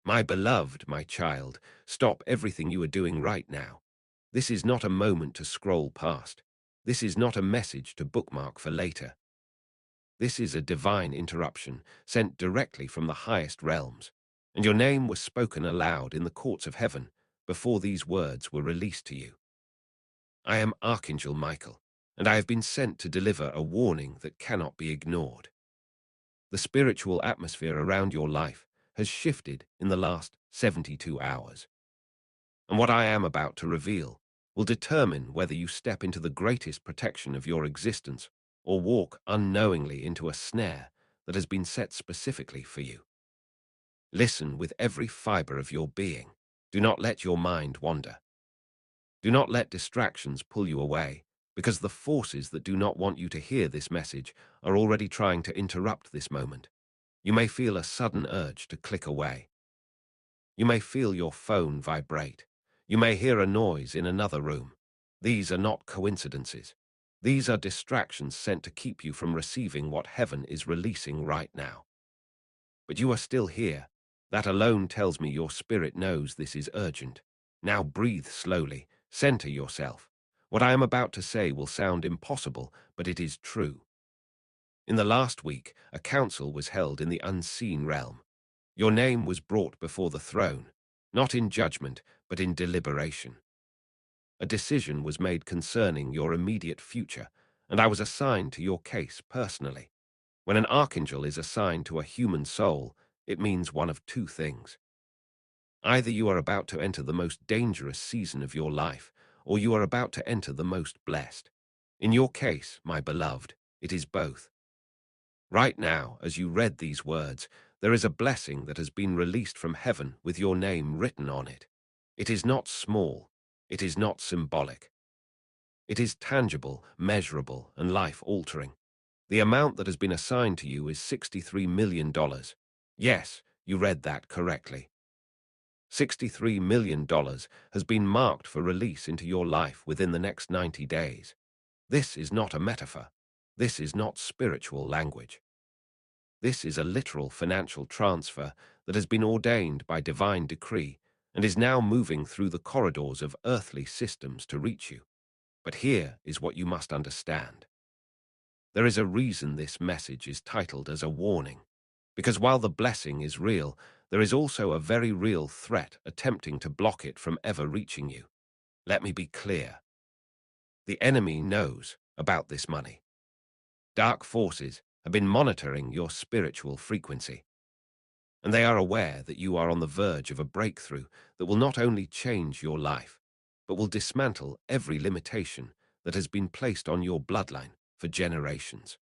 My beloved, my child, stop everything you are doing right now. This is not a moment to scroll past. This is not a message to bookmark for later. This is a divine interruption sent directly from the highest realms, and your name was spoken aloud in the courts of heaven before these words were released to you. I am Archangel Michael, and I have been sent to deliver a warning that cannot be ignored. The spiritual atmosphere around your life has shifted in the last 72 hours, and what I am about to reveal will determine whether you step into the greatest protection of your existence or walk unknowingly into a snare that has been set specifically for you. Listen with every fiber of your being. Do not let your mind wander. Do not let distractions pull you away, because the forces that do not want you to hear this message are already trying to interrupt this moment. You may feel a sudden urge to click away. You may feel your phone vibrate. You may hear a noise in another room. These are not coincidences. These are distractions sent to keep you from receiving what heaven is releasing right now. But you are still here. That alone tells me your spirit knows this is urgent. Now breathe slowly. Center yourself. What I am about to say will sound impossible, but it is true. In the last week, a council was held in the unseen realm. Your name was brought before the throne, not in judgment, but in deliberation. A decision was made concerning your immediate future, and I was assigned to your case personally. When an archangel is assigned to a human soul, it means one of two things. Either you are about to enter the most dangerous season of your life, or you are about to enter the most blessed. In your case, my beloved, it is both. Right now, as you read these words, there is a blessing that has been released from heaven with your name written on it. It is not small. It is not symbolic. It is tangible, measurable, and life-altering. The amount that has been assigned to you is $63 million. Yes, you read that correctly. $63 million has been marked for release into your life within the next 90 days. This is not a metaphor. This is not spiritual language. This is a literal financial transfer that has been ordained by divine decree and is now moving through the corridors of earthly systems to reach you. But here is what you must understand. There is a reason this message is titled as a warning, because while the blessing is real, there is also a very real threat attempting to block it from ever reaching you. Let me be clear. The enemy knows about this money. Dark forces have been monitoring your spiritual frequency, and they are aware that you are on the verge of a breakthrough that will not only change your life, but will dismantle every limitation that has been placed on your bloodline for generations.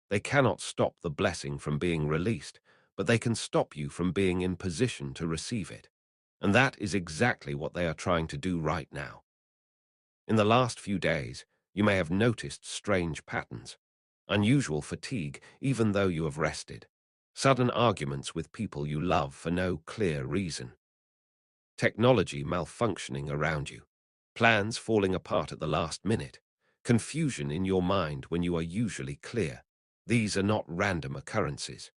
They cannot stop the blessing from being released, but they can stop you from being in position to receive it. And that is exactly what they are trying to do right now. In the last few days, you may have noticed strange patterns. Unusual fatigue, even though you have rested. Sudden arguments with people you love for no clear reason. Technology malfunctioning around you. Plans falling apart at the last minute. Confusion in your mind when you are usually clear. These are not random occurrences.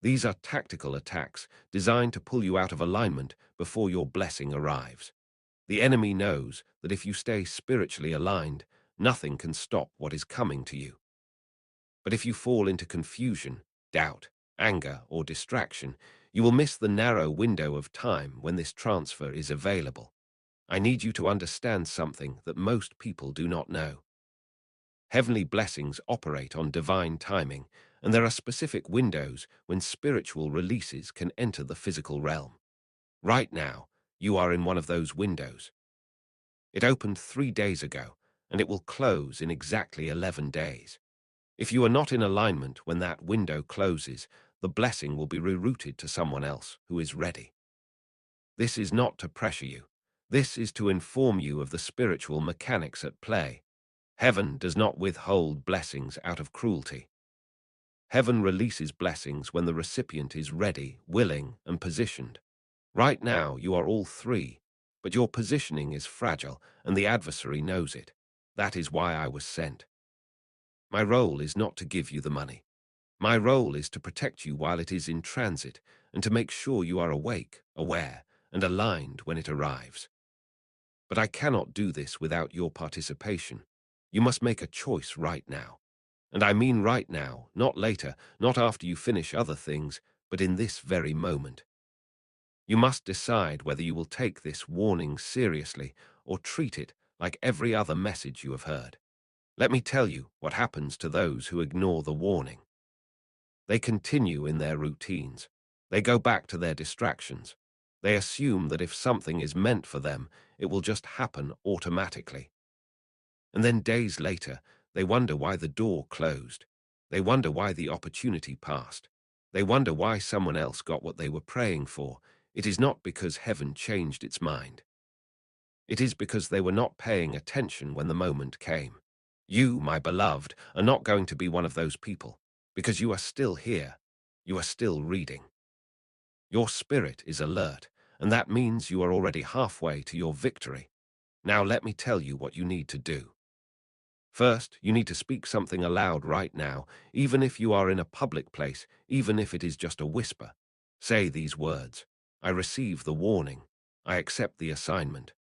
These are tactical attacks designed to pull you out of alignment before your blessing arrives. The enemy knows that if you stay spiritually aligned, nothing can stop what is coming to you. But if you fall into confusion, doubt, anger, or distraction, you will miss the narrow window of time when this transfer is available. I need you to understand something that most people do not know. Heavenly blessings operate on divine timing, and there are specific windows when spiritual releases can enter the physical realm. Right now, you are in one of those windows. It opened 3 days ago, and it will close in exactly 11 days. If you are not in alignment when that window closes, the blessing will be rerouted to someone else who is ready. This is not to pressure you. This is to inform you of the spiritual mechanics at play. Heaven does not withhold blessings out of cruelty. Heaven releases blessings when the recipient is ready, willing, and positioned. Right now, you are all three, but your positioning is fragile, and the adversary knows it. That is why I was sent. My role is not to give you the money. My role is to protect you while it is in transit and to make sure you are awake, aware, and aligned when it arrives. But I cannot do this without your participation. You must make a choice right now. And I mean right now, not later, not after you finish other things, but in this very moment. You must decide whether you will take this warning seriously or treat it like every other message you have heard. Let me tell you what happens to those who ignore the warning. They continue in their routines. They go back to their distractions. They assume that if something is meant for them, it will just happen automatically. And then days later, they wonder why the door closed. They wonder why the opportunity passed. They wonder why someone else got what they were praying for. It is not because heaven changed its mind. It is because they were not paying attention when the moment came. You, my beloved, are not going to be one of those people, because you are still here. You are still reading. Your spirit is alert, and that means you are already halfway to your victory. Now let me tell you what you need to do. First, you need to speak something aloud right now, even if you are in a public place, even if it is just a whisper. Say these words: I receive the warning. I accept the assignment.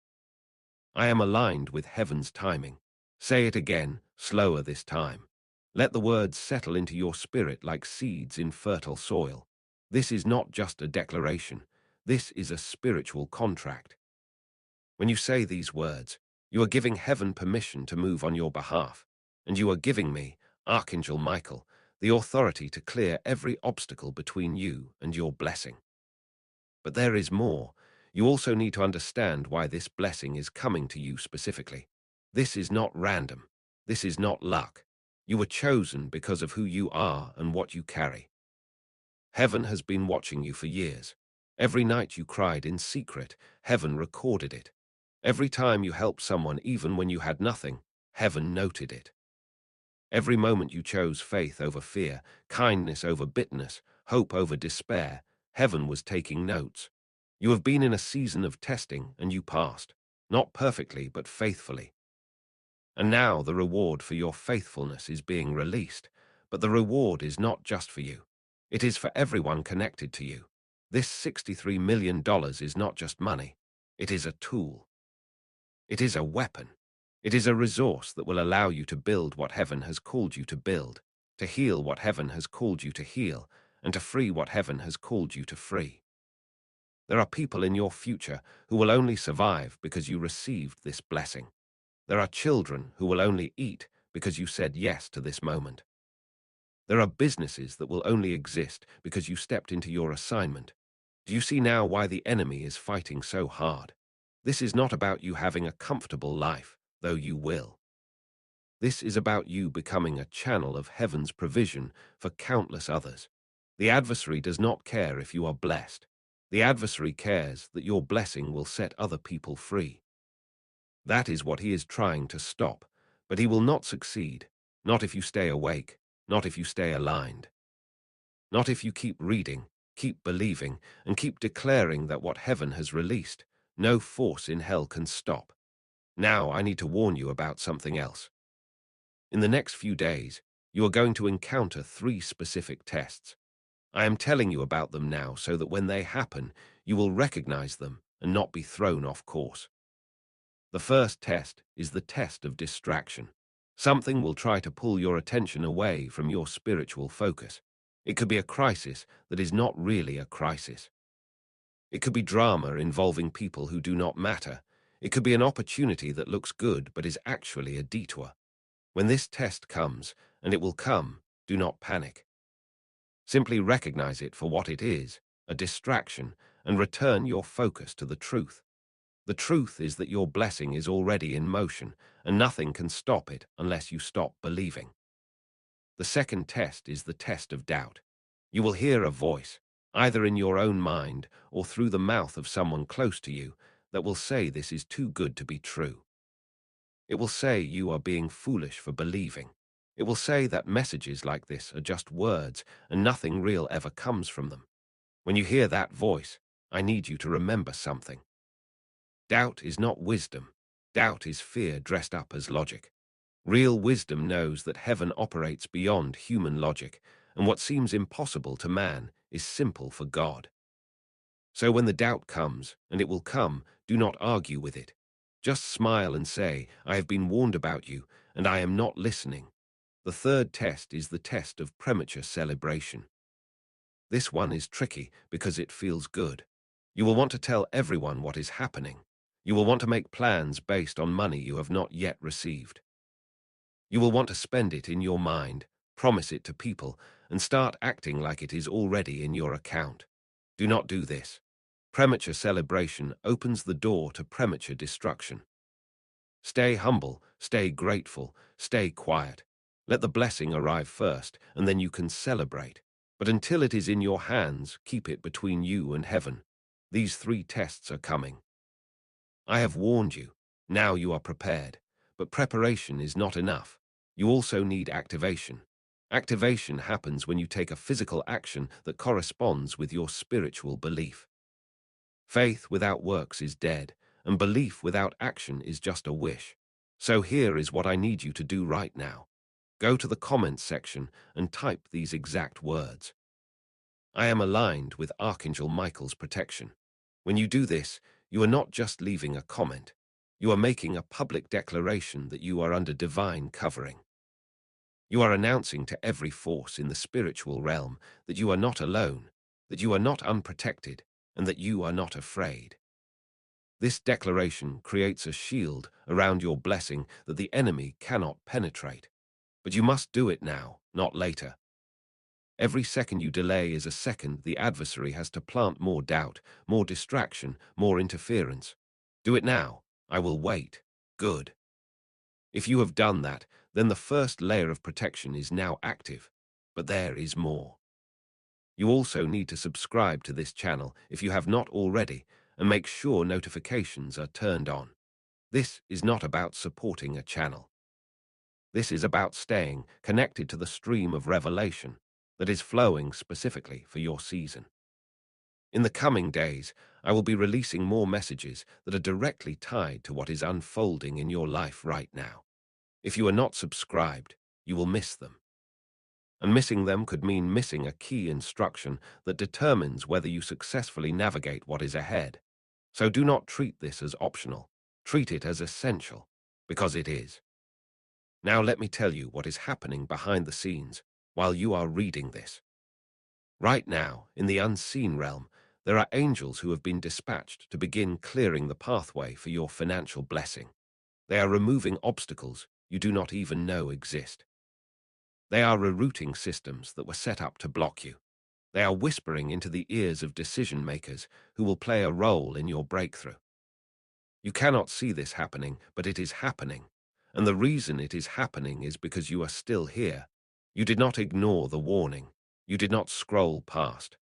I am aligned with heaven's timing. Say it again, slower this time. Let the words settle into your spirit like seeds in fertile soil. This is not just a declaration. This is a spiritual contract. When you say these words, you are giving heaven permission to move on your behalf, and you are giving me, Archangel Michael, the authority to clear every obstacle between you and your blessing. But there is more. You also need to understand why this blessing is coming to you specifically. This is not random. This is not luck. You were chosen because of who you are and what you carry. Heaven has been watching you for years. Every night you cried in secret, heaven recorded it. Every time you helped someone even when you had nothing, heaven noted it. Every moment you chose faith over fear, kindness over bitterness, hope over despair, heaven was taking notes. You have been in a season of testing and you passed, not perfectly but faithfully. And now the reward for your faithfulness is being released, but the reward is not just for you. It is for everyone connected to you. This $63 million is not just money. It is a tool. It is a weapon. It is a resource that will allow you to build what heaven has called you to build, to heal what heaven has called you to heal, and to free what heaven has called you to free. There are people in your future who will only survive because you received this blessing. There are children who will only eat because you said yes to this moment. There are businesses that will only exist because you stepped into your assignment. Do you see now why the enemy is fighting so hard? This is not about you having a comfortable life, though you will. This is about you becoming a channel of heaven's provision for countless others. The adversary does not care if you are blessed. The adversary cares that your blessing will set other people free. That is what he is trying to stop, but he will not succeed, not if you stay awake, not if you stay aligned. Not if you keep reading, keep believing, and keep declaring that what heaven has released, no force in hell can stop. Now I need to warn you about something else. In the next few days, you are going to encounter 3 specific tests. I am telling you about them now so that when they happen, you will recognize them and not be thrown off course. The first test is the test of distraction. Something will try to pull your attention away from your spiritual focus. It could be a crisis that is not really a crisis. It could be drama involving people who do not matter. It could be an opportunity that looks good but is actually a detour. When this test comes, and it will come, do not panic. Simply recognize it for what it is, a distraction, and return your focus to the truth. The truth is that your blessing is already in motion, and nothing can stop it unless you stop believing. The second test is the test of doubt. You will hear a voice, either in your own mind or through the mouth of someone close to you, that will say this is too good to be true. It will say you are being foolish for believing. It will say that messages like this are just words and nothing real ever comes from them. When you hear that voice, I need you to remember something. Doubt is not wisdom. Doubt is fear dressed up as logic. Real wisdom knows that heaven operates beyond human logic, and what seems impossible to man is simple for God. So when the doubt comes, and it will come, do not argue with it. Just smile and say, I have been warned about you, and I am not listening. The third test is the test of premature celebration. This one is tricky because it feels good. You will want to tell everyone what is happening. You will want to make plans based on money you have not yet received. You will want to spend it in your mind, promise it to people, and start acting like it is already in your account. Do not do this. Premature celebration opens the door to premature destruction. Stay humble, stay grateful, stay quiet. Let the blessing arrive first, and then you can celebrate. But until it is in your hands, keep it between you and heaven. These three tests are coming. I have warned you. Now you are prepared. But preparation is not enough. You also need activation. Activation happens when you take a physical action that corresponds with your spiritual belief. Faith without works is dead, and belief without action is just a wish. So here is what I need you to do right now. Go to the comments section and type these exact words. I am aligned with Archangel Michael's protection. When you do this, you are not just leaving a comment. You are making a public declaration that you are under divine covering. You are announcing to every force in the spiritual realm that you are not alone, that you are not unprotected, and that you are not afraid. This declaration creates a shield around your blessing that the enemy cannot penetrate. But you must do it now, not later. Every second you delay is a second the adversary has to plant more doubt, more distraction, more interference. Do it now. I will wait. Good. If you have done that, then the first layer of protection is now active. But there is more. You also need to subscribe to this channel if you have not already, and make sure notifications are turned on. This is not about supporting a channel. This is about staying connected to the stream of revelation that is flowing specifically for your season. In the coming days, I will be releasing more messages that are directly tied to what is unfolding in your life right now. If you are not subscribed, you will miss them. And missing them could mean missing a key instruction that determines whether you successfully navigate what is ahead. So do not treat this as optional. Treat it as essential, because it is. Now let me tell you what is happening behind the scenes while you are reading this. Right now, in the unseen realm, there are angels who have been dispatched to begin clearing the pathway for your financial blessing. They are removing obstacles you do not even know exist. They are rerouting systems that were set up to block you. They are whispering into the ears of decision makers who will play a role in your breakthrough. You cannot see this happening, but it is happening. And the reason it is happening is because you are still here. You did not ignore the warning. You did not scroll past.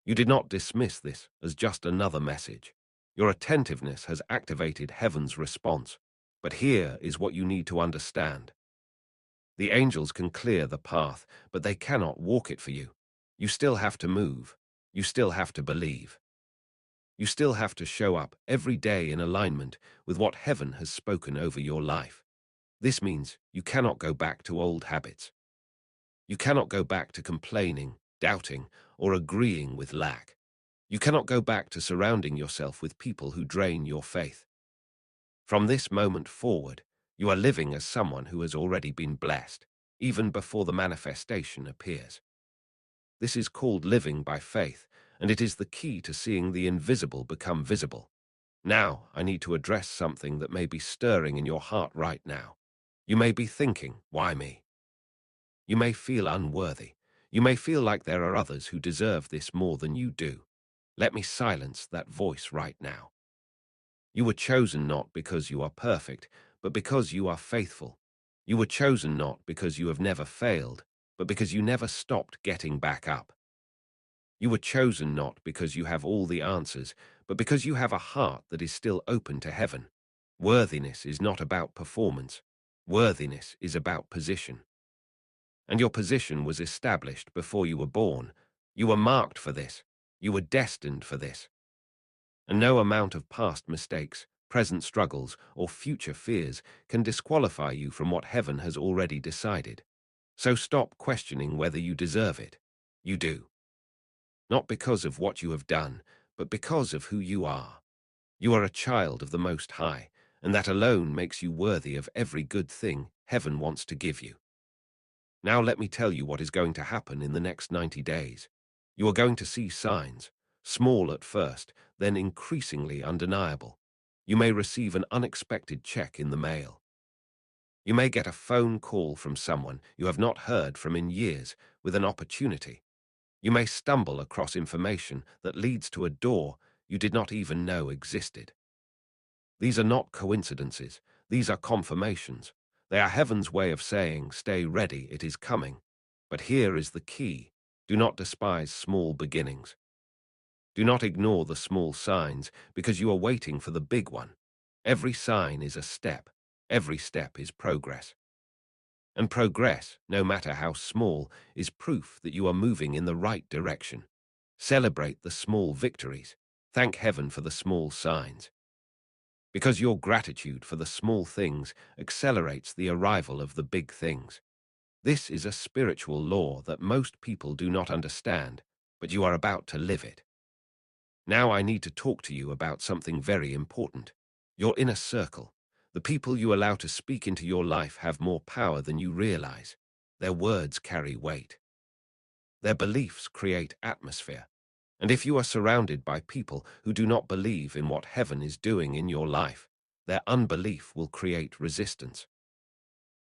You did not dismiss this as just another message. Your attentiveness has activated heaven's response. But here is what you need to understand. The angels can clear the path, but they cannot walk it for you. You still have to move. You still have to believe. You still have to show up every day in alignment with what heaven has spoken over your life. This means you cannot go back to old habits. You cannot go back to complaining, doubting, or agreeing with lack. You cannot go back to surrounding yourself with people who drain your faith. From this moment forward, you are living as someone who has already been blessed, even before the manifestation appears. This is called living by faith, and it is the key to seeing the invisible become visible. Now, I need to address something that may be stirring in your heart right now. You may be thinking, why me? You may feel unworthy. You may feel like there are others who deserve this more than you do. Let me silence that voice right now. You were chosen not because you are perfect, but because you are faithful. You were chosen not because you have never failed, but because you never stopped getting back up. You were chosen not because you have all the answers, but because you have a heart that is still open to heaven. Worthiness is not about performance. Worthiness is about position. And your position was established before you were born. You were marked for this. You were destined for this. And no amount of past mistakes, present struggles, or future fears can disqualify you from what heaven has already decided. So stop questioning whether you deserve it. You do. Not because of what you have done, but because of who you are. You are a child of the Most High, and that alone makes you worthy of every good thing heaven wants to give you. Now let me tell you what is going to happen in the next 90 days. You are going to see signs, small at first, then increasingly undeniable. You may receive an unexpected check in the mail. You may get a phone call from someone you have not heard from in years with an opportunity. You may stumble across information that leads to a door you did not even know existed. These are not coincidences. These are confirmations. They are heaven's way of saying, stay ready, it is coming. But here is the key. Do not despise small beginnings. Do not ignore the small signs because you are waiting for the big one. Every sign is a step. Every step is progress. And progress, no matter how small, is proof that you are moving in the right direction. Celebrate the small victories. Thank heaven for the small signs. Because your gratitude for the small things accelerates the arrival of the big things. This is a spiritual law that most people do not understand, but you are about to live it. Now I need to talk to you about something very important. Your inner circle. The people you allow to speak into your life have more power than you realize. Their words carry weight. Their beliefs create atmosphere. And if you are surrounded by people who do not believe in what heaven is doing in your life, their unbelief will create resistance.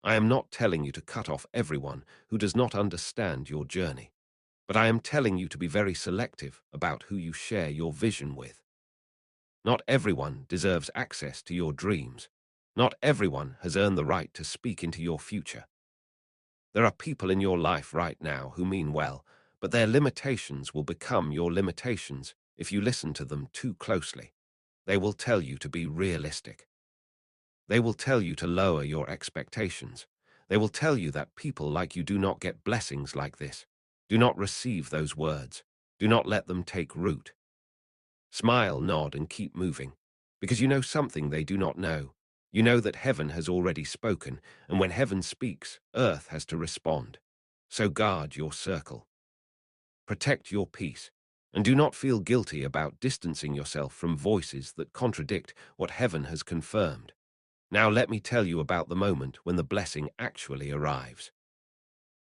I am not telling you to cut off everyone who does not understand your journey, but I am telling you to be very selective about who you share your vision with. Not everyone deserves access to your dreams. Not everyone has earned the right to speak into your future. There are people in your life right now who mean well, but their limitations will become your limitations if you listen to them too closely. They will tell you to be realistic. They will tell you to lower your expectations. They will tell you that people like you do not get blessings like this. Do not receive those words. Do not let them take root. Smile, nod, and keep moving, because you know something they do not know. You know that heaven has already spoken, and when heaven speaks, earth has to respond. So guard your circle. Protect your peace, and do not feel guilty about distancing yourself from voices that contradict what heaven has confirmed. Now let me tell you about the moment when the blessing actually arrives.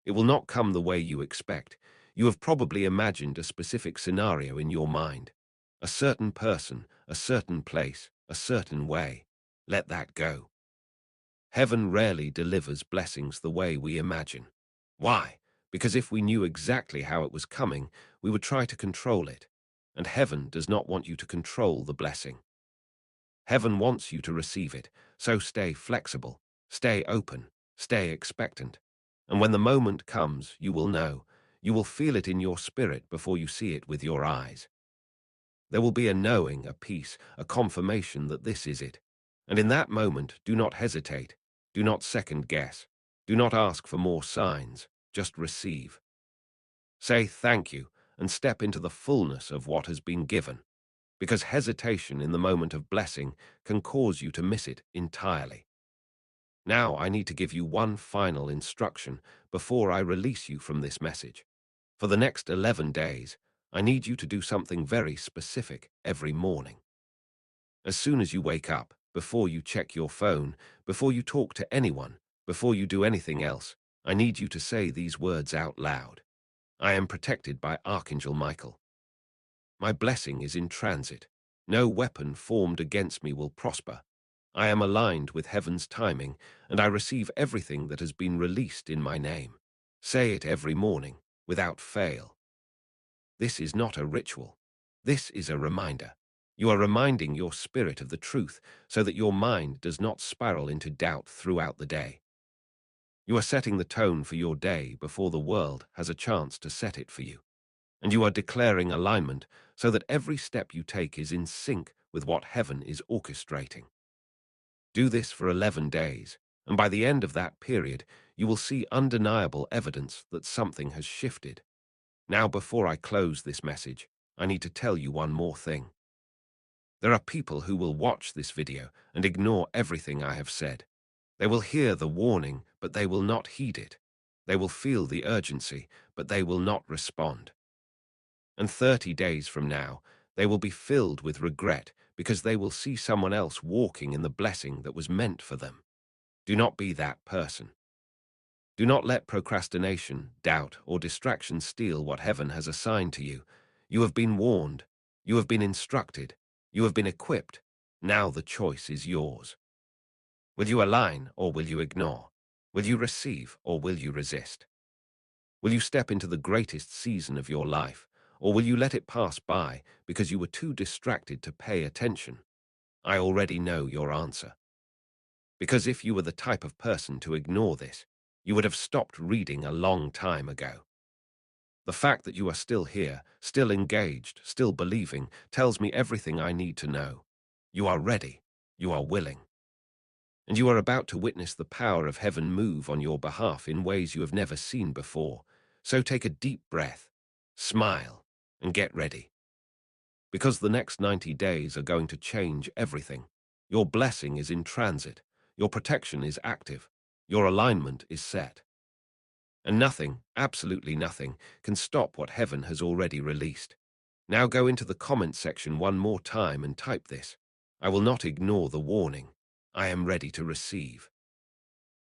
It will not come the way you expect. You have probably imagined a specific scenario in your mind. A certain person, a certain place, a certain way. Let that go. Heaven rarely delivers blessings the way we imagine. Why? Because if we knew exactly how it was coming, we would try to control it. And heaven does not want you to control the blessing. Heaven wants you to receive it, so stay flexible, stay open, stay expectant. And when the moment comes, you will know. You will feel it in your spirit before you see it with your eyes. There will be a knowing, a peace, a confirmation that this is it. And in that moment, do not hesitate. Do not second guess. Do not ask for more signs. Just receive. Say thank you and step into the fullness of what has been given, because hesitation in the moment of blessing can cause you to miss it entirely. Now I need to give you one final instruction before I release you from this message. For the next 11 days, I need you to do something very specific every morning. As soon as you wake up, before you check your phone, before you talk to anyone, before you do anything else, I need you to say these words out loud. I am protected by Archangel Michael. My blessing is in transit. No weapon formed against me will prosper. I am aligned with heaven's timing, and I receive everything that has been released in my name. Say it every morning, without fail. This is not a ritual. This is a reminder. You are reminding your spirit of the truth so that your mind does not spiral into doubt throughout the day. You are setting the tone for your day before the world has a chance to set it for you. And you are declaring alignment so that every step you take is in sync with what heaven is orchestrating. Do this for 11 days, and by the end of that period, you will see undeniable evidence that something has shifted. Now, before I close this message, I need to tell you one more thing. There are people who will watch this video and ignore everything I have said. They will hear the warning, but they will not heed it. They will feel the urgency, but they will not respond. And 30 days from now, they will be filled with regret because they will see someone else walking in the blessing that was meant for them. Do not be that person. Do not let procrastination, doubt, or distraction steal what heaven has assigned to you. You have been warned. You have been instructed. You have been equipped. Now the choice is yours. Will you align or will you ignore? Will you receive or will you resist? Will you step into the greatest season of your life, or will you let it pass by because you were too distracted to pay attention? I already know your answer. Because if you were the type of person to ignore this, you would have stopped reading a long time ago. The fact that you are still here, still engaged, still believing, tells me everything I need to know. You are ready. You are willing. And you are about to witness the power of heaven move on your behalf in ways you have never seen before. So take a deep breath, smile, and get ready. Because the next 90 days are going to change everything. Your blessing is in transit. Your protection is active. Your alignment is set. And nothing, absolutely nothing, can stop what heaven has already released. Now go into the comment section one more time and type this. I will not ignore the warning. I am ready to receive.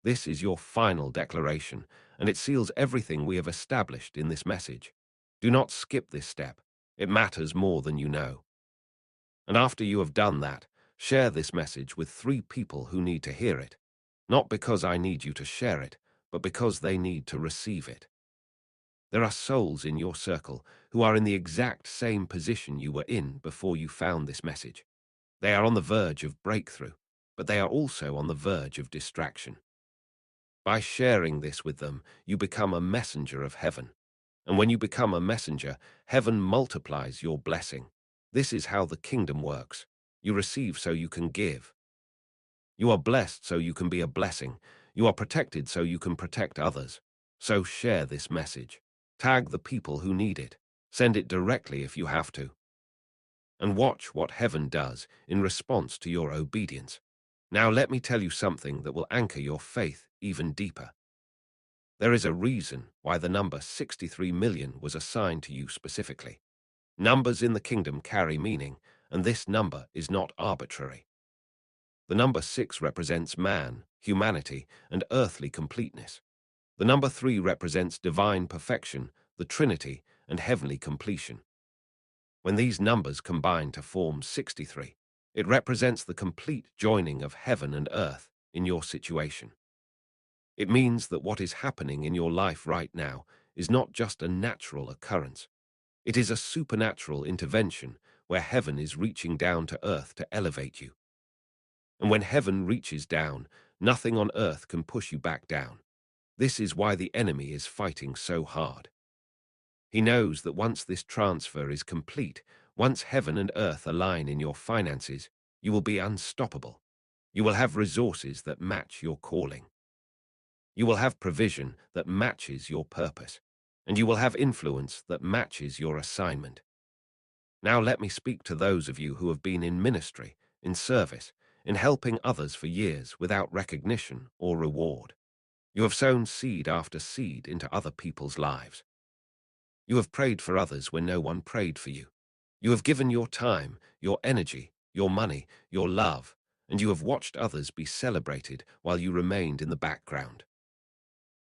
This is your final declaration, and it seals everything we have established in this message. Do not skip this step. It matters more than you know. And after you have done that, share this message with 3 people who need to hear it. Not because I need you to share it, but because they need to receive it. There are souls in your circle who are in the exact same position you were in before you found this message. They are on the verge of breakthrough, but they are also on the verge of distraction. By sharing this with them, you become a messenger of heaven. And when you become a messenger, heaven multiplies your blessing. This is how the kingdom works. You receive so you can give. You are blessed so you can be a blessing. You are protected so you can protect others. So share this message. Tag the people who need it. Send it directly if you have to. And watch what heaven does in response to your obedience. Now let me tell you something that will anchor your faith even deeper. There is a reason why the number 63 million was assigned to you specifically. Numbers in the kingdom carry meaning, and this number is not arbitrary. The number 6 represents man, humanity, and earthly completeness. The number 3 represents divine perfection, the Trinity, and heavenly completion. When these numbers combine to form 63, it represents the complete joining of heaven and earth in your situation. It means that what is happening in your life right now is not just a natural occurrence. It is a supernatural intervention where heaven is reaching down to earth to elevate you. And when heaven reaches down, nothing on earth can push you back down. This is why the enemy is fighting so hard. He knows that once this transfer is complete, once heaven and earth align in your finances, you will be unstoppable. You will have resources that match your calling. You will have provision that matches your purpose, and you will have influence that matches your assignment. Now let me speak to those of you who have been in ministry, in service, in helping others for years without recognition or reward. You have sown seed after seed into other people's lives. You have prayed for others when no one prayed for you. You have given your time, your energy, your money, your love, and you have watched others be celebrated while you remained in the background.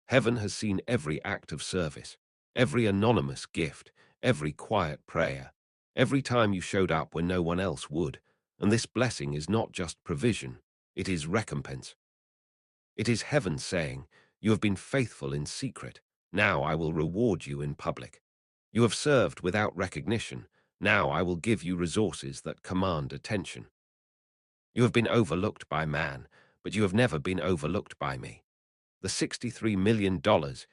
Heaven has seen every act of service, every anonymous gift, every quiet prayer, every time you showed up when no one else would, and this blessing is not just provision, it is recompense. It is heaven saying, you have been faithful in secret, now I will reward you in public. You have served without recognition, now I will give you resources that command attention. You have been overlooked by man, but you have never been overlooked by me. The $63 million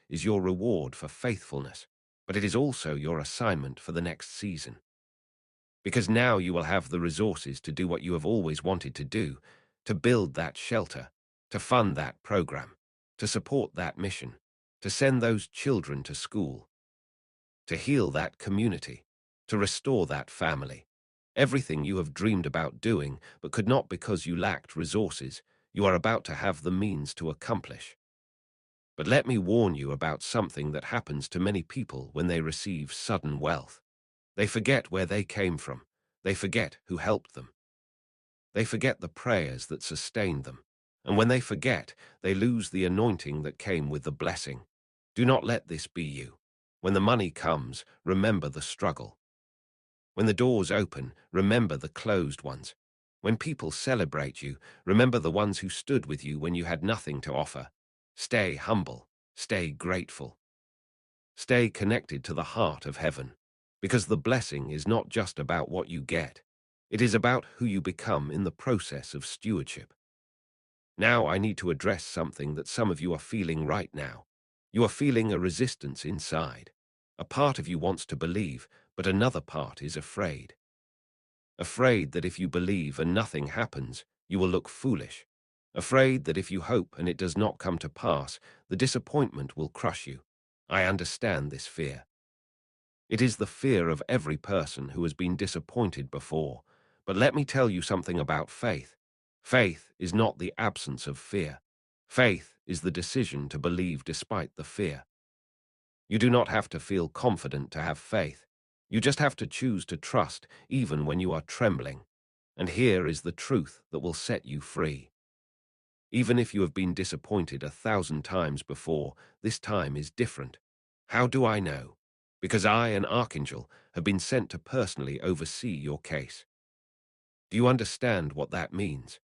is your reward for faithfulness, but it is also your assignment for the next season. Because now you will have the resources to do what you have always wanted to do, to build that shelter, to fund that program, to support that mission, to send those children to school, to heal that community, to restore that family. Everything you have dreamed about doing, but could not because you lacked resources, you are about to have the means to accomplish. But let me warn you about something that happens to many people when they receive sudden wealth. They forget where they came from. They forget who helped them. They forget the prayers that sustained them. And when they forget, they lose the anointing that came with the blessing. Do not let this be you. When the money comes, remember the struggle. When the doors open, remember the closed ones. When people celebrate you, remember the ones who stood with you when you had nothing to offer. Stay humble. Stay grateful. Stay connected to the heart of heaven, because the blessing is not just about what you get. It is about who you become in the process of stewardship. Now I need to address something that some of you are feeling right now. You are feeling a resistance inside. A part of you wants to believe, but another part is afraid. Afraid that if you believe and nothing happens, you will look foolish. Afraid that if you hope and it does not come to pass, the disappointment will crush you. I understand this fear. It is the fear of every person who has been disappointed before. But let me tell you something about faith. Faith is not the absence of fear. Faith is the decision to believe despite the fear. You do not have to feel confident to have faith. You just have to choose to trust even when you are trembling. And here is the truth that will set you free. Even if you have been disappointed 1,000 times before, this time is different. How do I know? Because I, an Archangel, have been sent to personally oversee your case. Do you understand what that means?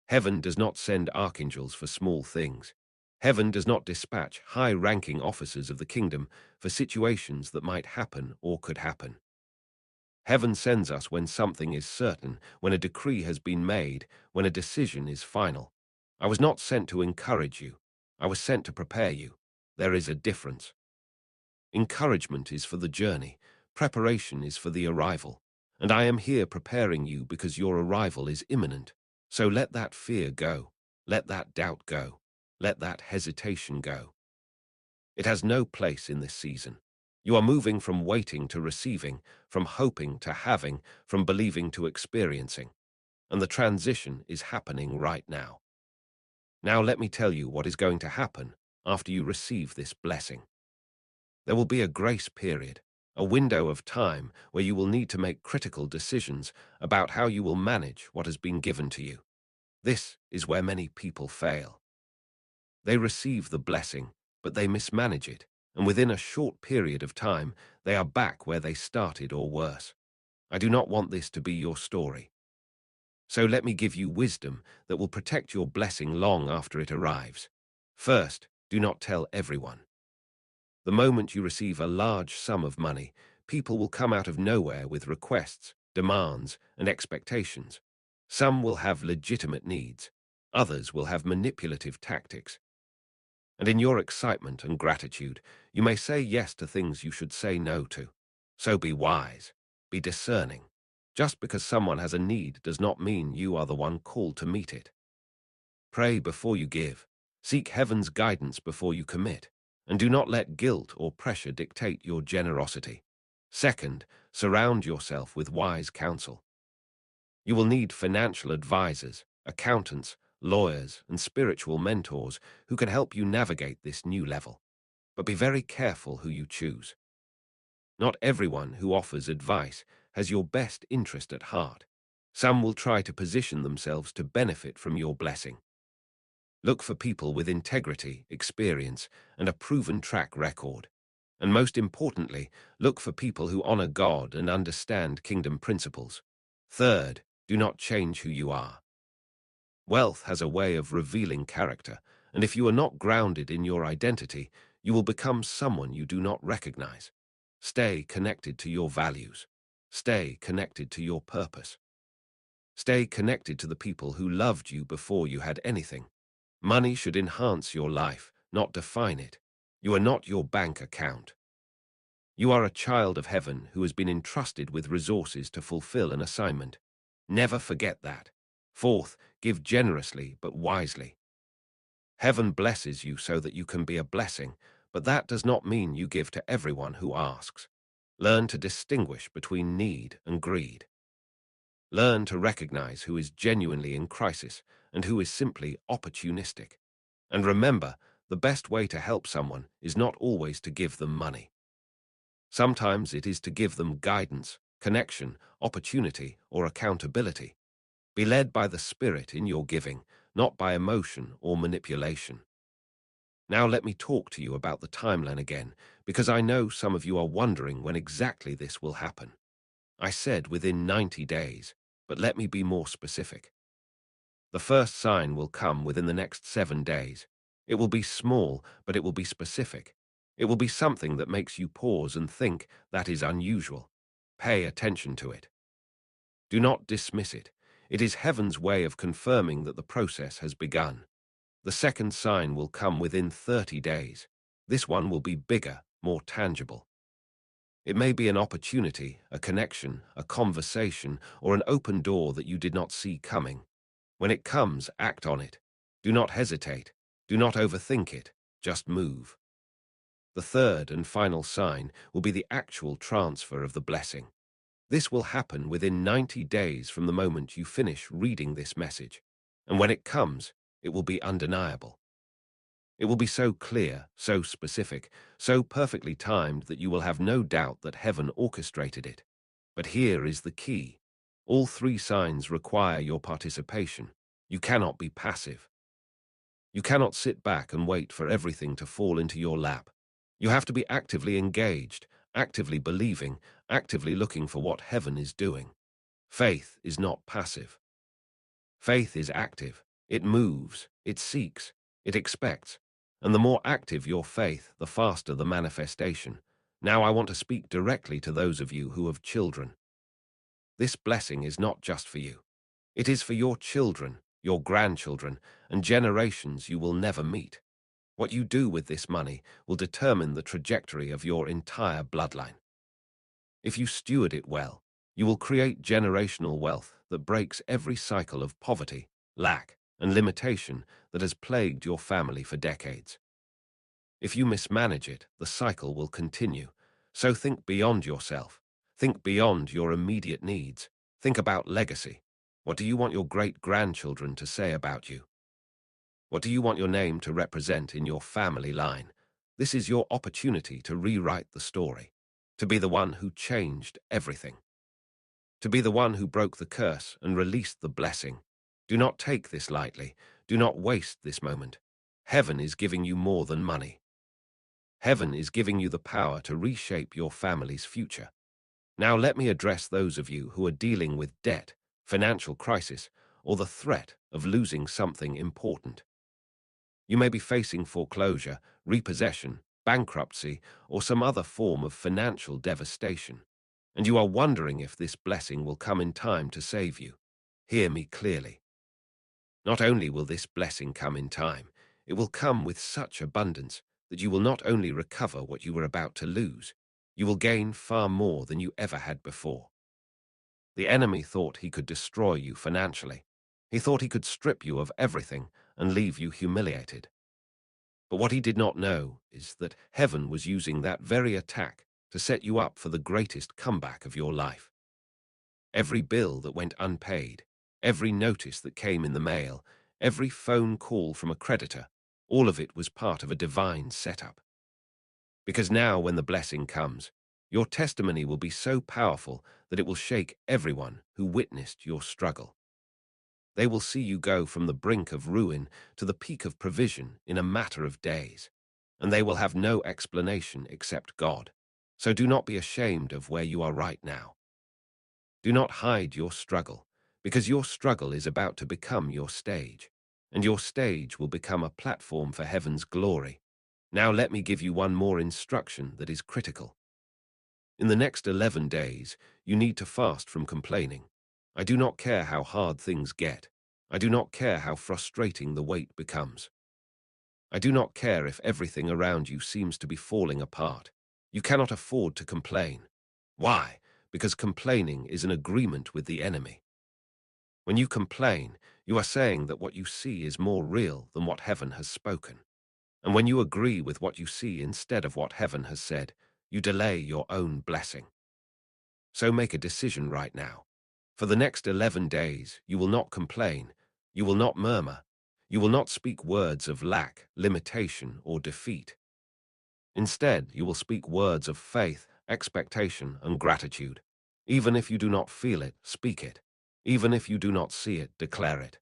Heaven does not send archangels for small things. Heaven does not dispatch high-ranking officers of the kingdom for situations that might happen or could happen. Heaven sends us when something is certain, when a decree has been made, when a decision is final. I was not sent to encourage you. I was sent to prepare you. There is a difference. Encouragement is for the journey. Preparation is for the arrival. And I am here preparing you because your arrival is imminent. So let that fear go. Let that doubt go. Let that hesitation go. It has no place in this season. You are moving from waiting to receiving, from hoping to having, from believing to experiencing. And the transition is happening right now. Now let me tell you what is going to happen after you receive this blessing. There will be a grace period, a window of time where you will need to make critical decisions about how you will manage what has been given to you. This is where many people fail. They receive the blessing, but they mismanage it, and within a short period of time, they are back where they started or worse. I do not want this to be your story. So let me give you wisdom that will protect your blessing long after it arrives. First, do not tell everyone. The moment you receive a large sum of money, people will come out of nowhere with requests, demands, and expectations. Some will have legitimate needs. Others will have manipulative tactics. And in your excitement and gratitude, you may say yes to things you should say no to. So be wise. Be discerning. Just because someone has a need does not mean you are the one called to meet it. Pray before you give. Seek heaven's guidance before you commit. And do not let guilt or pressure dictate your generosity. Second, surround yourself with wise counsel. You will need financial advisors, accountants, lawyers, and spiritual mentors who can help you navigate this new level. But be very careful who you choose. Not everyone who offers advice has your best interest at heart. Some will try to position themselves to benefit from your blessing. Look for people with integrity, experience, and a proven track record. And most importantly, look for people who honor God and understand kingdom principles. Third, do not change who you are. Wealth has a way of revealing character, and if you are not grounded in your identity, you will become someone you do not recognize. Stay connected to your values. Stay connected to your purpose. Stay connected to the people who loved you before you had anything. Money should enhance your life, not define it. You are not your bank account. You are a child of heaven who has been entrusted with resources to fulfill an assignment. Never forget that. Fourth, give generously but wisely. Heaven blesses you so that you can be a blessing, but that does not mean you give to everyone who asks. Learn to distinguish between need and greed. Learn to recognize who is genuinely in crisis and who is simply opportunistic. And remember, the best way to help someone is not always to give them money. Sometimes it is to give them guidance, connection, opportunity, or accountability. Be led by the Spirit in your giving, not by emotion or manipulation. Now let me talk to you about the timeline again, because I know some of you are wondering when exactly this will happen. I said within 90 days, but let me be more specific. The first sign will come within the next 7 days. It will be small, but it will be specific. It will be something that makes you pause and think that is unusual. Pay attention to it. Do not dismiss it. It is heaven's way of confirming that the process has begun. The second sign will come within 30 days. This one will be bigger, more tangible. It may be an opportunity, a connection, a conversation, or an open door that you did not see coming. When it comes, act on it. Do not hesitate. Do not overthink it. Just move. The third and final sign will be the actual transfer of the blessing. This will happen within 90 days from the moment you finish reading this message. And when it comes, it will be undeniable. It will be so clear, so specific, so perfectly timed that you will have no doubt that heaven orchestrated it. But here is the key. All three signs require your participation. You cannot be passive. You cannot sit back and wait for everything to fall into your lap. You have to be actively engaged, actively believing, actively looking for what heaven is doing. Faith is not passive. Faith is active. It moves, it seeks, it expects. And the more active your faith, the faster the manifestation. Now I want to speak directly to those of you who have children. This blessing is not just for you. It is for your children, your grandchildren, and generations you will never meet. What you do with this money will determine the trajectory of your entire bloodline. If you steward it well, you will create generational wealth that breaks every cycle of poverty, lack, and limitation that has plagued your family for decades. If you mismanage it, the cycle will continue. So think beyond yourself. Think beyond your immediate needs. Think about legacy. What do you want your great-grandchildren to say about you? What do you want your name to represent in your family line? This is your opportunity to rewrite the story, to be the one who changed everything, to be the one who broke the curse and released the blessing. Do not take this lightly. Do not waste this moment. Heaven is giving you more than money. Heaven is giving you the power to reshape your family's future. Now let me address those of you who are dealing with debt, financial crisis, or the threat of losing something important. You may be facing foreclosure, repossession, bankruptcy, or some other form of financial devastation, and you are wondering if this blessing will come in time to save you. Hear me clearly. Not only will this blessing come in time, it will come with such abundance that you will not only recover what you were about to lose, you will gain far more than you ever had before. The enemy thought he could destroy you financially. He thought he could strip you of everything and leave you humiliated. But what he did not know is that heaven was using that very attack to set you up for the greatest comeback of your life. Every bill that went unpaid, every notice that came in the mail, every phone call from a creditor, all of it was part of a divine setup. Because now when the blessing comes, your testimony will be so powerful that it will shake everyone who witnessed your struggle. They will see you go from the brink of ruin to the peak of provision in a matter of days, and they will have no explanation except God. So do not be ashamed of where you are right now. Do not hide your struggle, because your struggle is about to become your stage, and your stage will become a platform for heaven's glory. Now let me give you one more instruction that is critical. In the next 11 days, you need to fast from complaining. I do not care how hard things get. I do not care how frustrating the wait becomes. I do not care if everything around you seems to be falling apart. You cannot afford to complain. Why? Because complaining is an agreement with the enemy. When you complain, you are saying that what you see is more real than what heaven has spoken. And when you agree with what you see instead of what heaven has said, you delay your own blessing. So make a decision right now. For the next 11 days, you will not complain, you will not murmur, You will not speak words of lack, limitation, or defeat. Instead, you will speak words of faith, expectation, and gratitude. Even if you do not feel it, speak it. Even if you do not see it, declare it.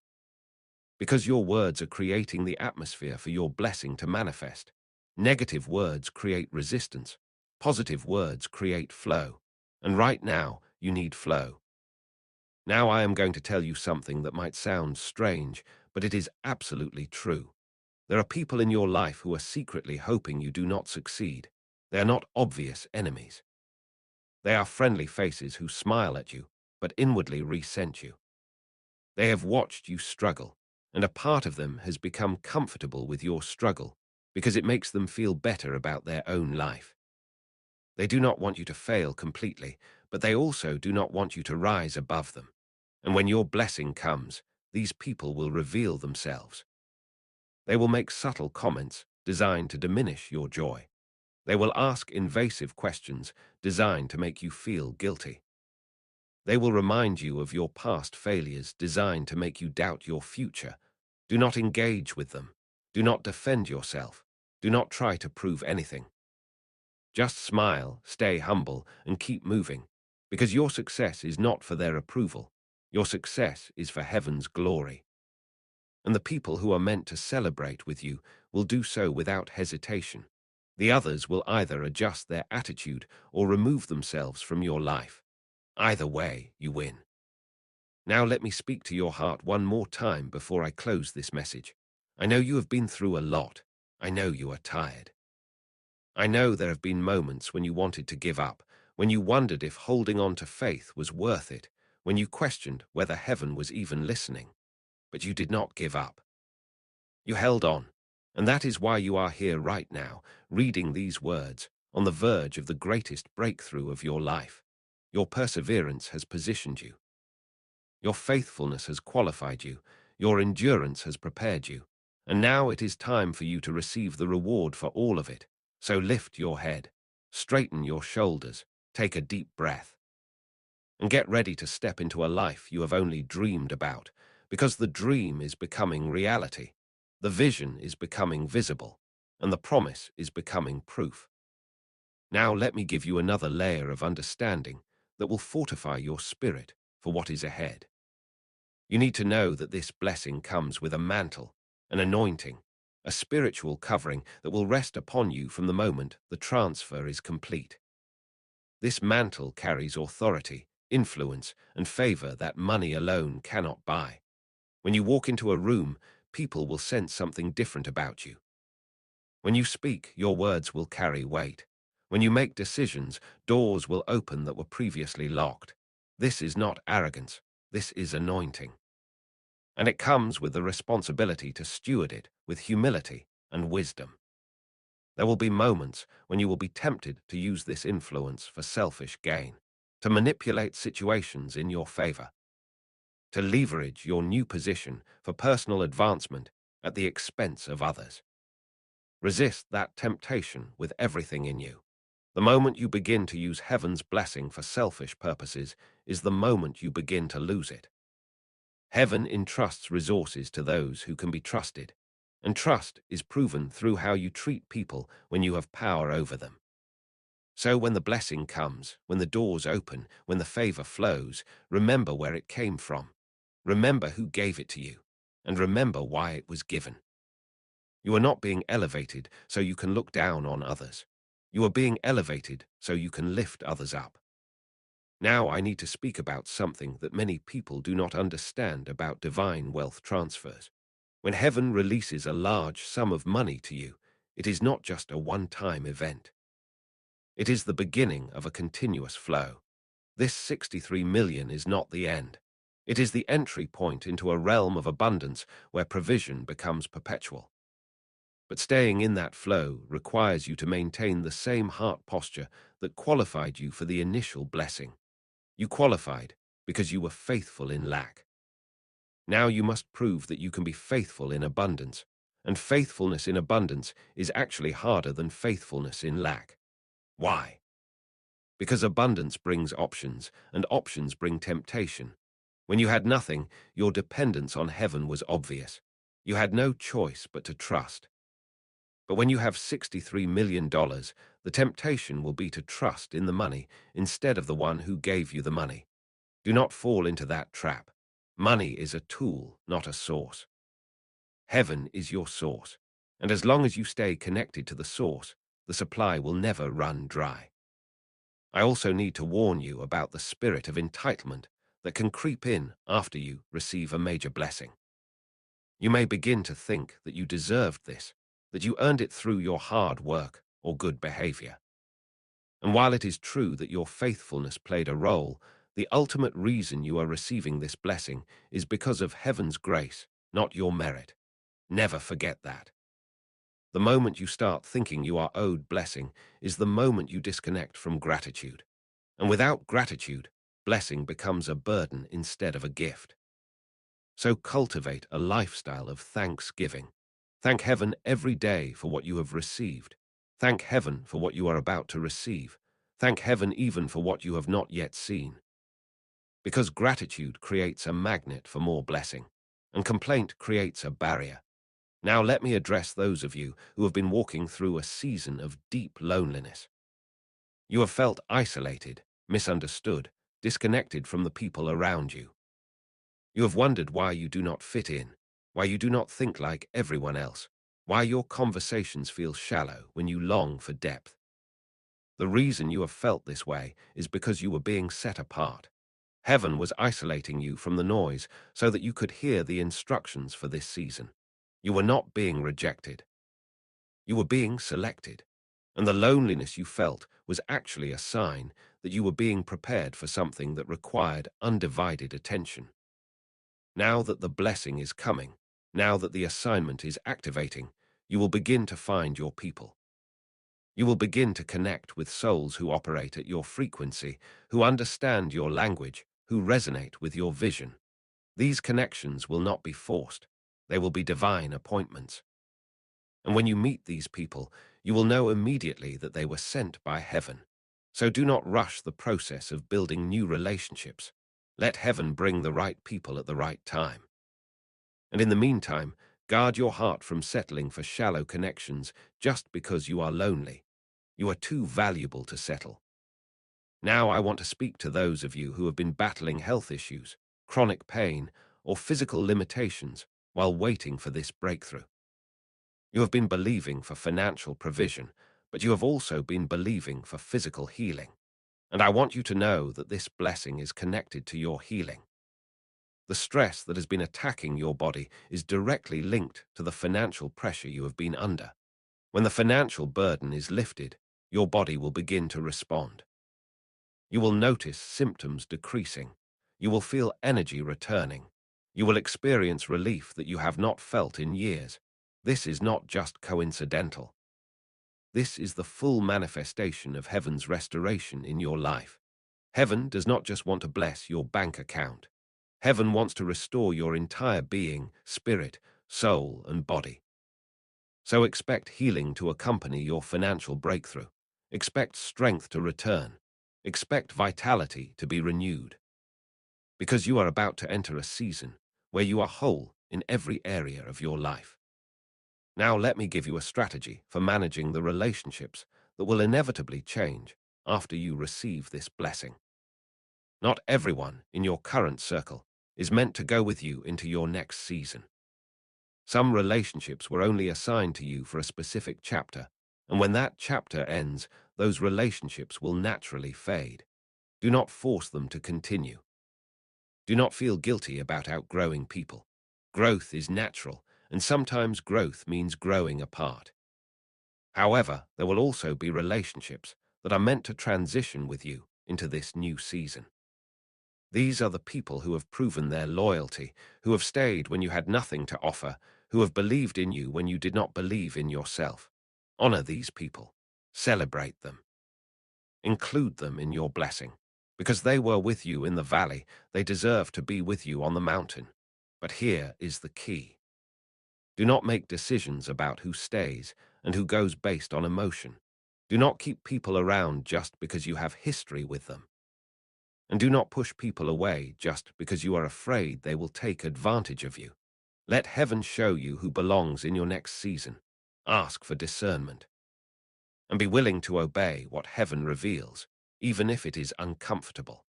Because your words are creating the atmosphere for your blessing to manifest. Negative words create resistance. Positive words create flow. And right now, you need flow. Now I am going to tell you something that might sound strange, but it is absolutely true. There are people in your life who are secretly hoping you do not succeed. They are not obvious enemies. They are friendly faces who smile at you, but inwardly resent you. They have watched you struggle, and a part of them has become comfortable with your struggle because it makes them feel better about their own life. They do not want you to fail completely, but they also do not want you to rise above them. And when your blessing comes, these people will reveal themselves. They will make subtle comments designed to diminish your joy. They will ask invasive questions designed to make you feel guilty. They will remind you of your past failures designed to make you doubt your future. Do not engage with them. Do not defend yourself. Do not try to prove anything. Just smile, stay humble, and keep moving, because your success is not for their approval. Your success is for heaven's glory. And the people who are meant to celebrate with you will do so without hesitation. The others will either adjust their attitude or remove themselves from your life. Either way, you win. Now let me speak to your heart one more time before I close this message. I know you have been through a lot. I know you are tired. I know there have been moments when you wanted to give up, when you wondered if holding on to faith was worth it, when you questioned whether heaven was even listening. But you did not give up. You held on, and that is why you are here right now, reading these words, on the verge of the greatest breakthrough of your life. Your perseverance has positioned you. Your faithfulness has qualified you. Your endurance has prepared you. And now it is time for you to receive the reward for all of it. So lift your head, straighten your shoulders, take a deep breath, and get ready to step into a life you have only dreamed about, because the dream is becoming reality, the vision is becoming visible, and the promise is becoming proof. Now let me give you another layer of understanding that will fortify your spirit for what is ahead. You need to know that this blessing comes with a mantle, an anointing, a spiritual covering that will rest upon you from the moment the transfer is complete. This mantle carries authority, influence, and favor that money alone cannot buy. When you walk into a room, people will sense something different about you. When you speak, your words will carry weight. When you make decisions, doors will open that were previously locked. This is not arrogance. This is anointing. And it comes with the responsibility to steward it with humility and wisdom. There will be moments when you will be tempted to use this influence for selfish gain, to manipulate situations in your favor, to leverage your new position for personal advancement at the expense of others. Resist that temptation with everything in you. The moment you begin to use heaven's blessing for selfish purposes is the moment you begin to lose it. Heaven entrusts resources to those who can be trusted, and trust is proven through how you treat people when you have power over them. So when the blessing comes, when the doors open, when the favor flows, remember where it came from. Remember who gave it to you, and remember why it was given. You are not being elevated so you can look down on others. You are being elevated so you can lift others up. Now I need to speak about something that many people do not understand about divine wealth transfers. When heaven releases a large sum of money to you, it is not just a one-time event. It is the beginning of a continuous flow. This 63 million is not the end. It is the entry point into a realm of abundance where provision becomes perpetual. But staying in that flow requires you to maintain the same heart posture that qualified you for the initial blessing. You qualified because you were faithful in lack. Now you must prove that you can be faithful in abundance, and faithfulness in abundance is actually harder than faithfulness in lack. Why? Because abundance brings options, and options bring temptation. When you had nothing, your dependence on heaven was obvious. You had no choice but to trust. But when you have $63 million, the temptation will be to trust in the money instead of the one who gave you the money. Do not fall into that trap. Money is a tool, not a source. Heaven is your source, and as long as you stay connected to the source, the supply will never run dry. I also need to warn you about the spirit of entitlement that can creep in after you receive a major blessing. You may begin to think that you deserved this, that you earned it through your hard work or good behavior. And while it is true that your faithfulness played a role, the ultimate reason you are receiving this blessing is because of heaven's grace, not your merit. Never forget that. The moment you start thinking you are owed blessing is the moment you disconnect from gratitude. And without gratitude, blessing becomes a burden instead of a gift. So cultivate a lifestyle of thanksgiving. Thank heaven every day for what you have received. Thank heaven for what you are about to receive. Thank heaven even for what you have not yet seen. Because gratitude creates a magnet for more blessing, and complaint creates a barrier. Now let me address those of you who have been walking through a season of deep loneliness. You have felt isolated, misunderstood, disconnected from the people around you. You have wondered why you do not fit in, why you do not think like everyone else, why your conversations feel shallow when you long for depth. The reason you have felt this way is because you were being set apart. Heaven was isolating you from the noise so that you could hear the instructions for this season. You were not being rejected. You were being selected. And the loneliness you felt was actually a sign that you were being prepared for something that required undivided attention. Now that the blessing is coming, now that the assignment is activating, you will begin to find your people. You will begin to connect with souls who operate at your frequency, who understand your language, who resonate with your vision. These connections will not be forced. They will be divine appointments. And when you meet these people, you will know immediately that they were sent by heaven. So do not rush the process of building new relationships. Let heaven bring the right people at the right time. And in the meantime, guard your heart from settling for shallow connections just because you are lonely. You are too valuable to settle. Now I want to speak to those of you who have been battling health issues, chronic pain, or physical limitations while waiting for this breakthrough. You have been believing for financial provision, but you have also been believing for physical healing. And I want you to know that this blessing is connected to your healing. The stress that has been attacking your body is directly linked to the financial pressure you have been under. When the financial burden is lifted, your body will begin to respond. You will notice symptoms decreasing. You will feel energy returning. You will experience relief that you have not felt in years. This is not just coincidental. This is the full manifestation of heaven's restoration in your life. Heaven does not just want to bless your bank account. Heaven wants to restore your entire being, spirit, soul, and body. So expect healing to accompany your financial breakthrough. Expect strength to return. Expect vitality to be renewed. Because you are about to enter a season where you are whole in every area of your life. Now let me give you a strategy for managing the relationships that will inevitably change after you receive this blessing. Not everyone in your current circle is meant to go with you into your next season. Some relationships were only assigned to you for a specific chapter, and when that chapter ends, those relationships will naturally fade. Do not force them to continue. Do not feel guilty about outgrowing people. Growth is natural, and sometimes growth means growing apart. However, there will also be relationships that are meant to transition with you into this new season. These are the people who have proven their loyalty, who have stayed when you had nothing to offer, who have believed in you when you did not believe in yourself. Honor these people. Celebrate them. Include them in your blessing. Because they were with you in the valley, they deserve to be with you on the mountain. But here is the key. Do not make decisions about who stays and who goes based on emotion. Do not keep people around just because you have history with them. And do not push people away just because you are afraid they will take advantage of you. Let heaven show you who belongs in your next season. Ask for discernment, and be willing to obey what heaven reveals, even if it is uncomfortable.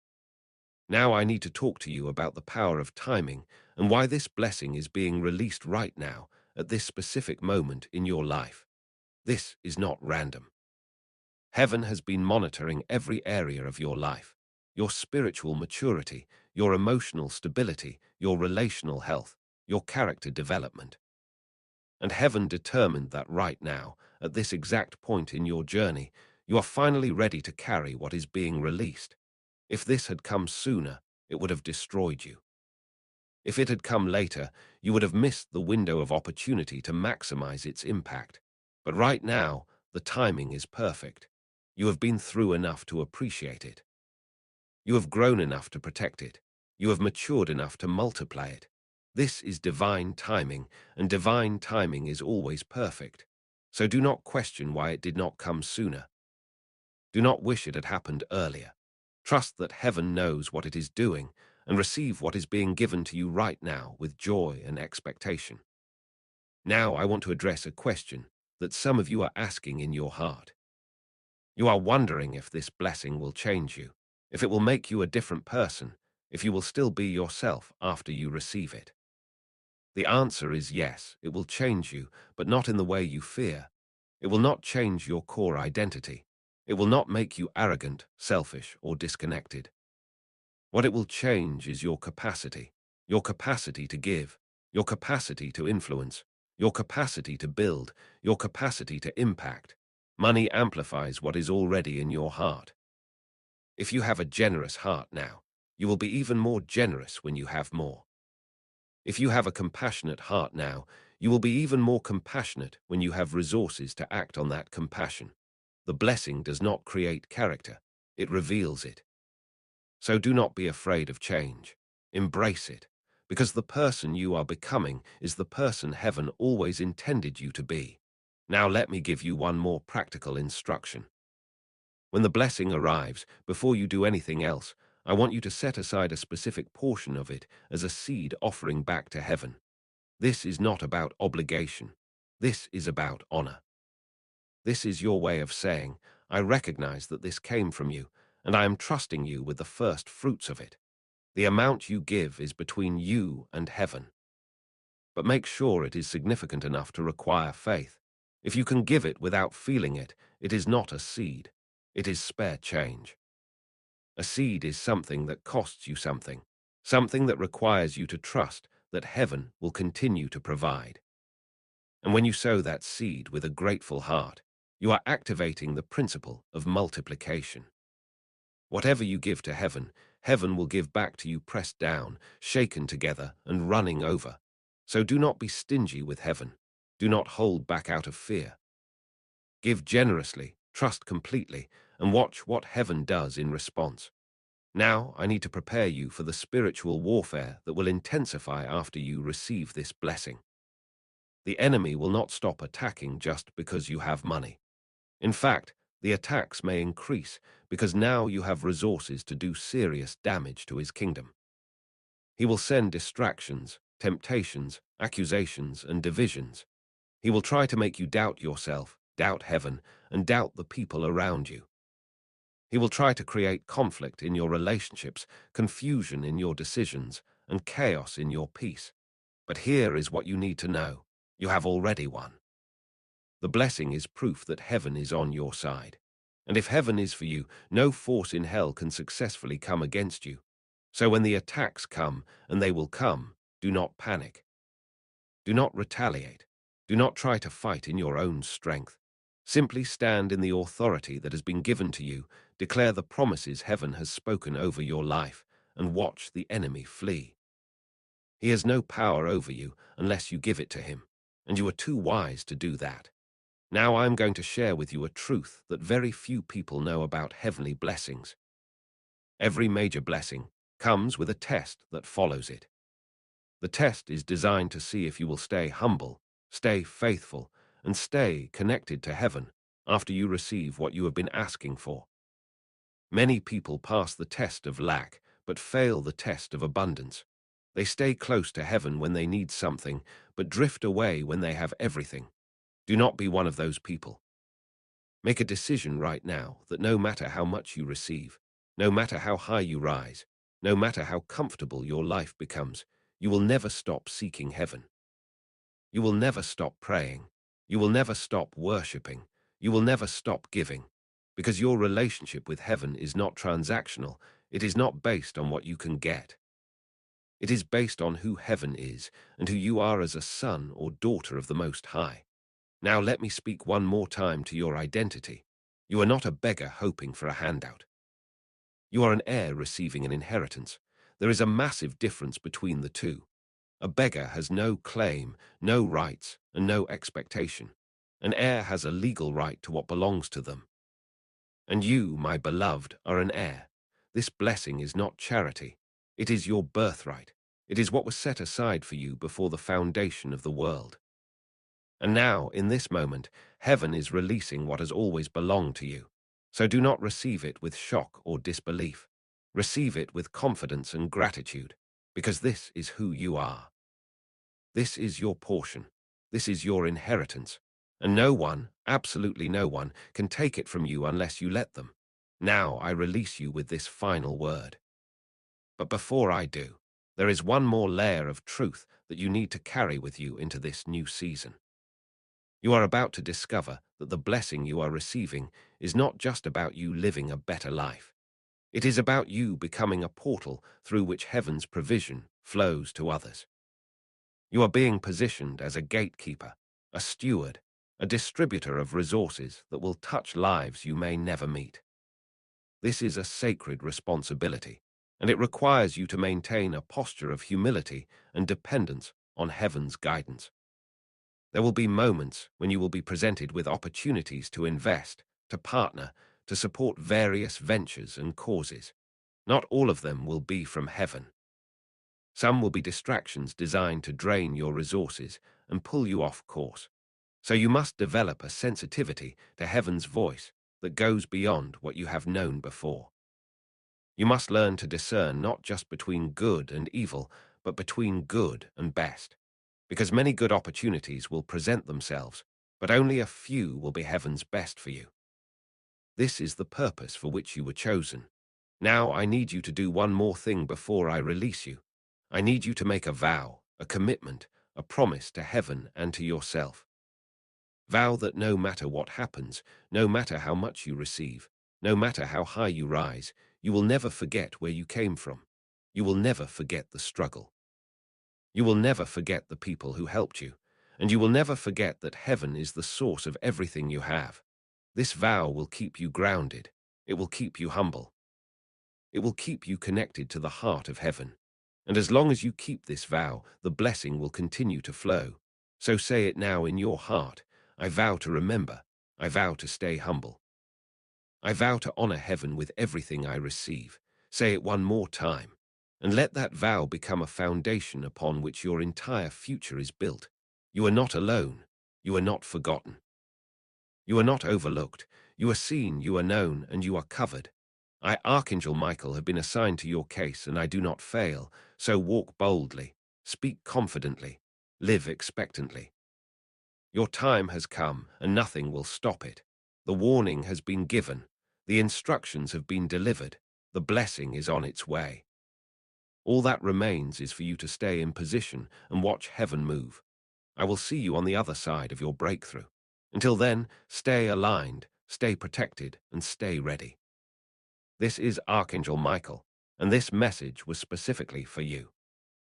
Now I need to talk to you about the power of timing and why this blessing is being released right now at this specific moment in your life. This is not random. Heaven has been monitoring every area of your life: your spiritual maturity, your emotional stability, your relational health, your character development. And heaven determined that right now, at this exact point in your journey, you are finally ready to carry what is being released. If this had come sooner, it would have destroyed you. If it had come later, you would have missed the window of opportunity to maximize its impact. But right now, the timing is perfect. You have been through enough to appreciate it. You have grown enough to protect it. You have matured enough to multiply it. This is divine timing, and divine timing is always perfect. So do not question why it did not come sooner. Do not wish it had happened earlier. Trust that heaven knows what it is doing, and receive what is being given to you right now with joy and expectation. Now I want to address a question that some of you are asking in your heart. You are wondering if this blessing will change you, if it will make you a different person, if you will still be yourself after you receive it. The answer is yes, it will change you, but not in the way you fear. It will not change your core identity. It will not make you arrogant, selfish, or disconnected. What it will change is your capacity to give, your capacity to influence, your capacity to build, your capacity to impact. Money amplifies what is already in your heart. If you have a generous heart now, you will be even more generous when you have more. If you have a compassionate heart now, you will be even more compassionate when you have resources to act on that compassion. The blessing does not create character, it reveals it. So do not be afraid of change. Embrace it, because the person you are becoming is the person heaven always intended you to be. Now let me give you one more practical instruction. When the blessing arrives, before you do anything else, I want you to set aside a specific portion of it as a seed offering back to heaven. This is not about obligation. This is about honor. This is your way of saying, I recognize that this came from you, and I am trusting you with the first fruits of it. The amount you give is between you and heaven. But make sure it is significant enough to require faith. If you can give it without feeling it, it is not a seed. It is spare change. A seed is something that costs you something that requires you to trust that heaven will continue to provide. And when you sow that seed with a grateful heart, you are activating the principle of multiplication. Whatever you give to heaven, heaven will give back to you, pressed down, shaken together, and running over. So do not be stingy with heaven. Do not hold back out of fear. Give generously, trust completely, and watch what heaven does in response. Now I need to prepare you for the spiritual warfare that will intensify after you receive this blessing. The enemy will not stop attacking just because you have money. In fact, the attacks may increase because now you have resources to do serious damage to his kingdom. He will send distractions, temptations, accusations, and divisions. He will try to make you doubt yourself, doubt heaven, and doubt the people around you. He will try to create conflict in your relationships, confusion in your decisions, and chaos in your peace. But here is what you need to know. You have already won. The blessing is proof that heaven is on your side. And if heaven is for you, no force in hell can successfully come against you. So when the attacks come, and they will come, do not panic. Do not retaliate. Do not try to fight in your own strength. Simply stand in the authority that has been given to you, declare the promises heaven has spoken over your life, and watch the enemy flee. He has no power over you unless you give it to him, and you are too wise to do that. Now I am going to share with you a truth that very few people know about heavenly blessings. Every major blessing comes with a test that follows it. The test is designed to see if you will stay humble, stay faithful, and stay connected to heaven after you receive what you have been asking for. Many people pass the test of lack, but fail the test of abundance. They stay close to heaven when they need something, but drift away when they have everything. Do not be one of those people. Make a decision right now that no matter how much you receive, no matter how high you rise, no matter how comfortable your life becomes, you will never stop seeking heaven. You will never stop praying. You will never stop worshipping. You will never stop giving. Because your relationship with heaven is not transactional. It is not based on what you can get. It is based on who heaven is and who you are as a son or daughter of the Most High. Now let me speak one more time to your identity. You are not a beggar hoping for a handout. You are an heir receiving an inheritance. There is a massive difference between the two. A beggar has no claim, no rights, and no expectation. An heir has a legal right to what belongs to them. And you, my beloved, are an heir. This blessing is not charity. It is your birthright. It is what was set aside for you before the foundation of the world. And now, in this moment, heaven is releasing what has always belonged to you. So do not receive it with shock or disbelief. Receive it with confidence and gratitude, because this is who you are. This is your portion. This is your inheritance. And no one, absolutely no one, can take it from you unless you let them. Now I release you with this final word. But before I do, there is one more layer of truth that you need to carry with you into this new season. You are about to discover that the blessing you are receiving is not just about you living a better life. It is about you becoming a portal through which heaven's provision flows to others. You are being positioned as a gatekeeper, a steward, a distributor of resources that will touch lives you may never meet. This is a sacred responsibility, and it requires you to maintain a posture of humility and dependence on heaven's guidance. There will be moments when you will be presented with opportunities to invest, to partner, to support various ventures and causes. Not all of them will be from heaven. Some will be distractions designed to drain your resources and pull you off course. So you must develop a sensitivity to heaven's voice that goes beyond what you have known before. You must learn to discern not just between good and evil, but between good and best. Because many good opportunities will present themselves, but only a few will be heaven's best for you. This is the purpose for which you were chosen. Now I need you to do one more thing before I release you. I need you to make a vow, a commitment, a promise to heaven and to yourself. Vow that no matter what happens, no matter how much you receive, no matter how high you rise, you will never forget where you came from. You will never forget the struggle. You will never forget the people who helped you, and you will never forget that heaven is the source of everything you have. This vow will keep you grounded. It will keep you humble. It will keep you connected to the heart of heaven. And as long as you keep this vow, the blessing will continue to flow. So say it now in your heart. I vow to remember. I vow to stay humble. I vow to honor heaven with everything I receive. Say it one more time. And let that vow become a foundation upon which your entire future is built. You are not alone. You are not forgotten. You are not overlooked. You are seen, you are known, and you are covered. I, Archangel Michael, have been assigned to your case, and I do not fail. So walk boldly, speak confidently, live expectantly. Your time has come, and nothing will stop it. The warning has been given. The instructions have been delivered. The blessing is on its way. All that remains is for you to stay in position and watch heaven move. I will see you on the other side of your breakthrough. Until then, stay aligned, stay protected, and stay ready. This is Archangel Michael, and this message was specifically for you.